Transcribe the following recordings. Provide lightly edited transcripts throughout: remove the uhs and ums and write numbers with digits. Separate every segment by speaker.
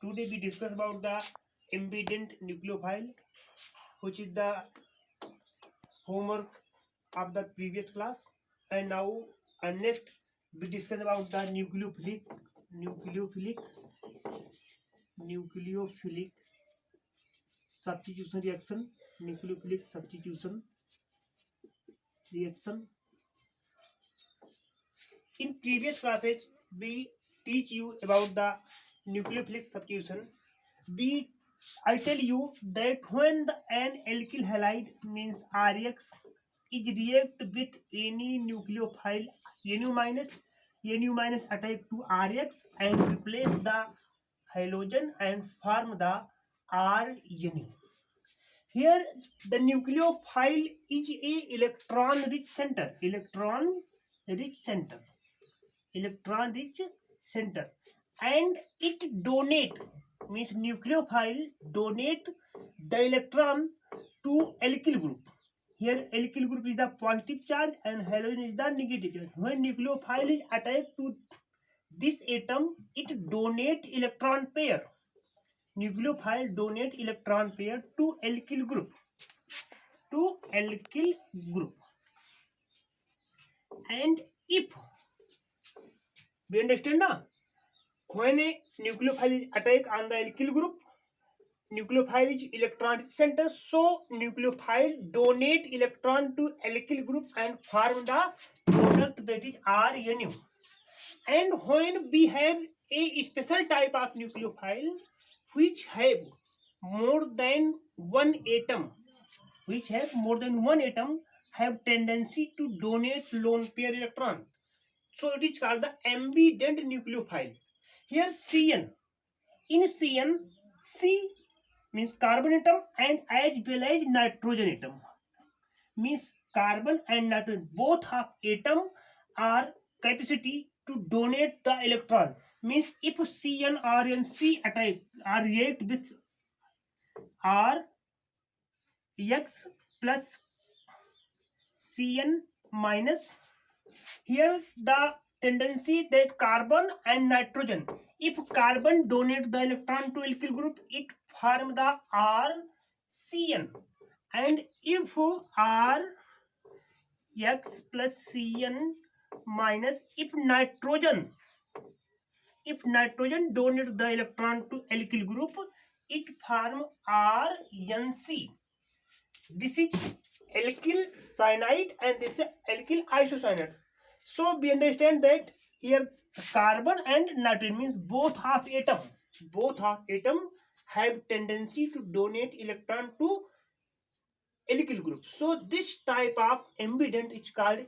Speaker 1: Today we discuss about the ambident nucleophile, which is the homework of the previous class. And now, next we discuss about the nucleophilic substitution reaction. Nucleophilic substitution reaction. In previous classes, we teach you about the nucleophilic substitution. I tell you that when an alkyl halide means RX is react with any nucleophile Nu minus attack to RX and replace the halogen and form the RNA. Here the nucleophile is a electron rich center. And it donate means nucleophile donate the electron to alkyl group. Here alkyl group is the positive charge and halogen is the negative charge. When nucleophile is attached to this atom, it donate electron pair. Nucleophile donate electron pair to alkyl group. And if we understand now, when a nucleophile is attack on the alkyl group, nucleophile is electron center, so nucleophile donate electron to alkyl group and form the product that is RNU. And when we have a special type of nucleophile which have more than one atom, have tendency to donate lone pair electron, so it is called the ambident nucleophile. Here CN, in CN, C means carbon atom and as well as nitrogen atom, means carbon and nitrogen both have atom are capacity to donate the electron. Means if CN or NC attack or react with RX plus CN minus, here the tendency that carbon and nitrogen, if carbon donate the electron to alkyl group, it form the RCN, and if RX plus CN minus, if nitrogen donate the electron to alkyl group, it form RNC. This is alkyl cyanide and this is alkyl isocyanide. So we understand that here carbon and nitrogen means both half atom have tendency to donate electron to alkyl group. So this type of ambident is called,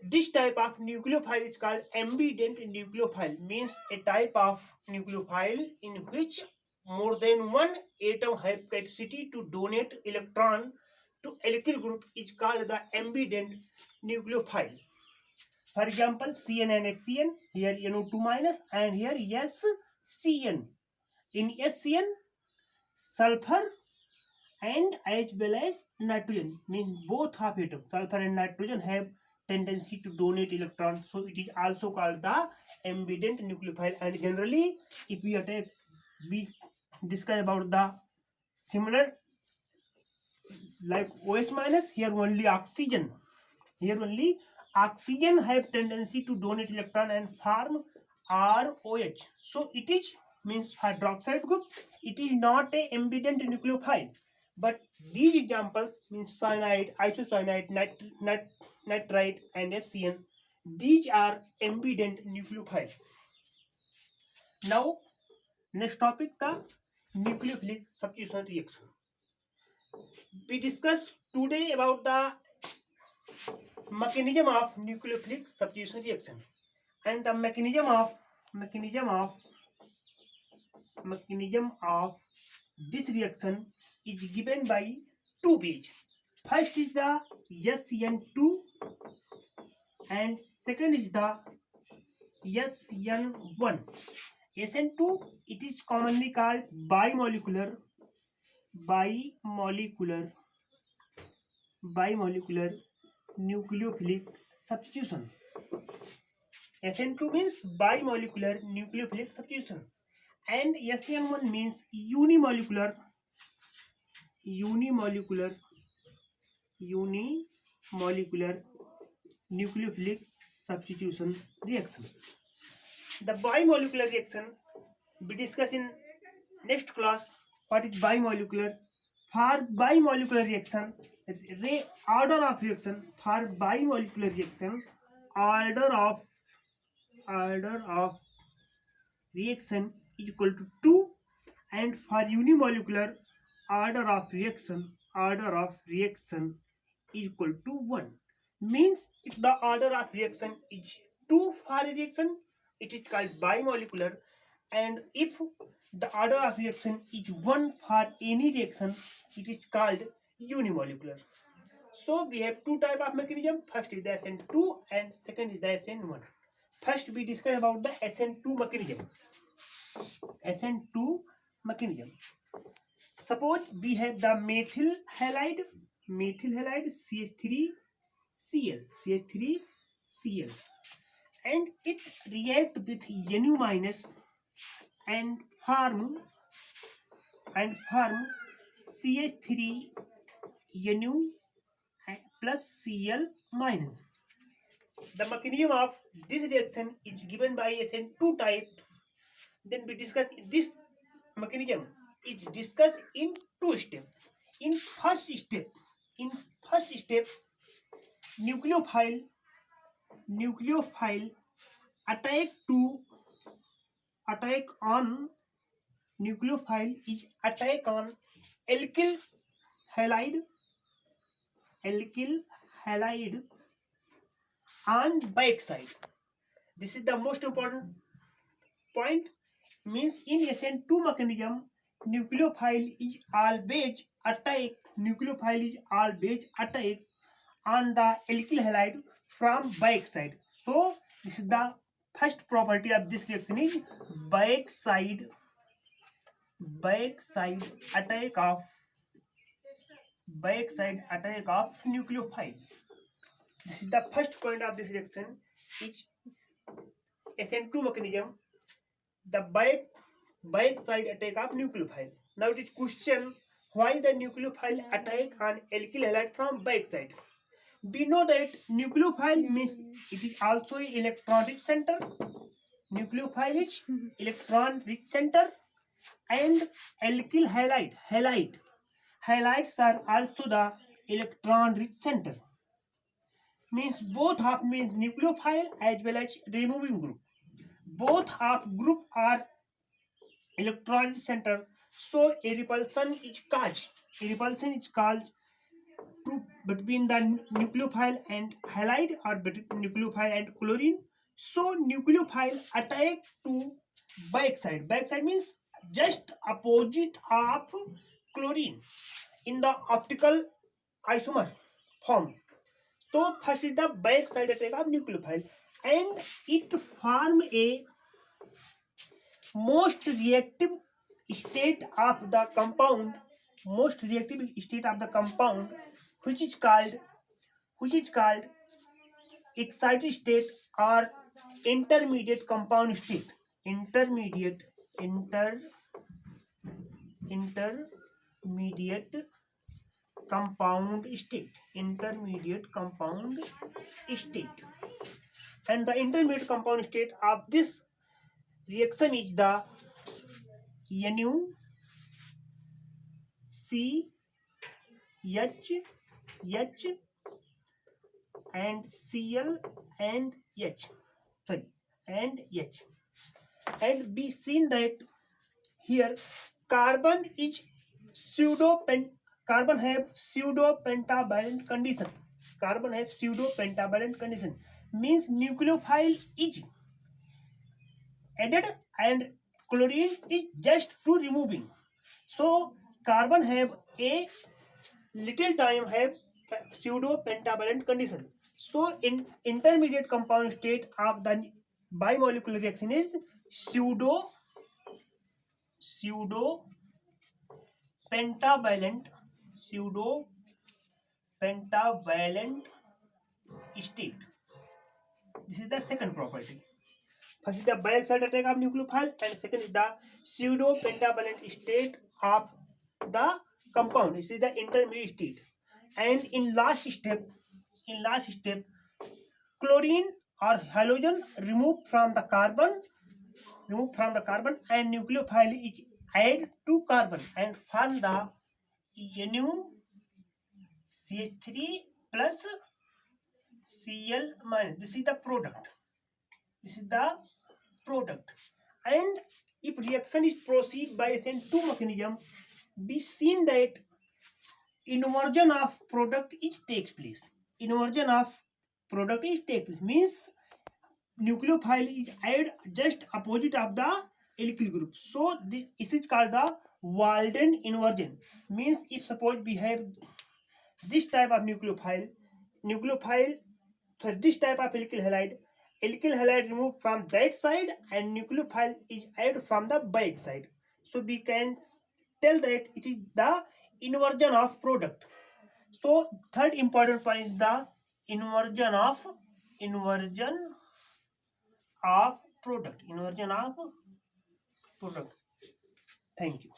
Speaker 1: this type of nucleophile is called ambident nucleophile, means a type of nucleophile in which more than one atom have capacity to donate electron to alkyl group is called the ambident nucleophile. For example, CN and SCN, here NO2 minus and here SCN. In SCN, sulfur and as well as nitrogen, means both half atom, sulfur and nitrogen have tendency to donate electrons, so it is also called the ambident nucleophile. And generally, if we discuss about the similar like OH minus, here only oxygen have tendency to donate electron and form ROH, so it is means hydroxide group. It is not a ambident nucleophile, but these examples means cyanide, isocyanide, nitrite and SCN, these are ambident nucleophile. Now next topic, the nucleophilic substitution reaction. We discuss today about the mechanism of nucleophilic substitution reaction, and the mechanism of this reaction is given by two ways. First is the SCN2 and second is the SCN1. SN2, it is commonly called bimolecular nucleophilic substitution. SN2 means bimolecular nucleophilic substitution, and SN1 means unimolecular nucleophilic substitution reaction. The bimolecular reaction we discuss in next class. What is bimolecular? For bimolecular reaction, order of reaction for bimolecular reaction, order of reaction is equal to 2, and for unimolecular order of reaction is equal to 1. Means if the order of reaction is 2 for a reaction, it is called bimolecular, and if the order of reaction is 1 for any reaction, it is called unimolecular. So we have two type of mechanism. First is the SN2 and second is the SN1. First we discuss about the SN2 mechanism. SN2 mechanism. Suppose we have the methyl halide CH3Cl, and it react with Nu minus and form CH3 Nu plus Cl minus. The mechanism of this reaction is given by SN2 type. Then we discuss this mechanism is discussed in two steps. In first step, nucleophile attack on alkyl halide on backside. This is the most important point. Means in SN2 mechanism, nucleophile is always attack on the alkyl halide from backside. So this is the first property of this reaction is backside attack of nucleophile. This is the first point of this reaction is SN2 mechanism, the backside attack of nucleophile. Now it is question, why the nucleophile attack on alkyl halide from backside? We know that nucleophile means it is also an electron rich center. Nucleophile is electron rich center, and alkyl halides are also the electron rich center. Means both of means nucleophile as well as removing group. Both of group are electron rich center. So a repulsion is caused between the nucleophile and halide, or between nucleophile and chlorine. So nucleophile attack to backside. Backside means just opposite of chlorine in the optical isomer form. So first is the backside attack of nucleophile, and it form a most reactive state of the compound, which is called excited state or intermediate compound state. Intermediate compound state. And the intermediate compound state of this reaction is the Nu, C, H, and Cl and H. And we seen that here carbon have pseudo pentavalent condition. Means nucleophile is added and chlorine is just to removing. So carbon have a little time have pseudo pentavalent condition. So in intermediate compound state of the bimolecular reaction is pseudo pentavalent state. This is the second property. First is the biaxial attack of nucleophile, and second is the pseudo pentavalent state of the compound. This is the intermediate state. And in last step, chlorine or halogen removed from the carbon, and nucleophile is added to carbon and form the NuCH3 plus Cl minus. This is the product. And if reaction is proceed by SN2 mechanism, we seen that inversion of product is takes place. Means nucleophile is added just opposite of the alkyl group. So this is called the Walden inversion. Means if suppose we have this type of nucleophile, so this type of alkyl halide removed from that side, and nucleophile is added from the back side. So we can tell that it is the inversion of product. So third important point is the inversion of product. Thank you.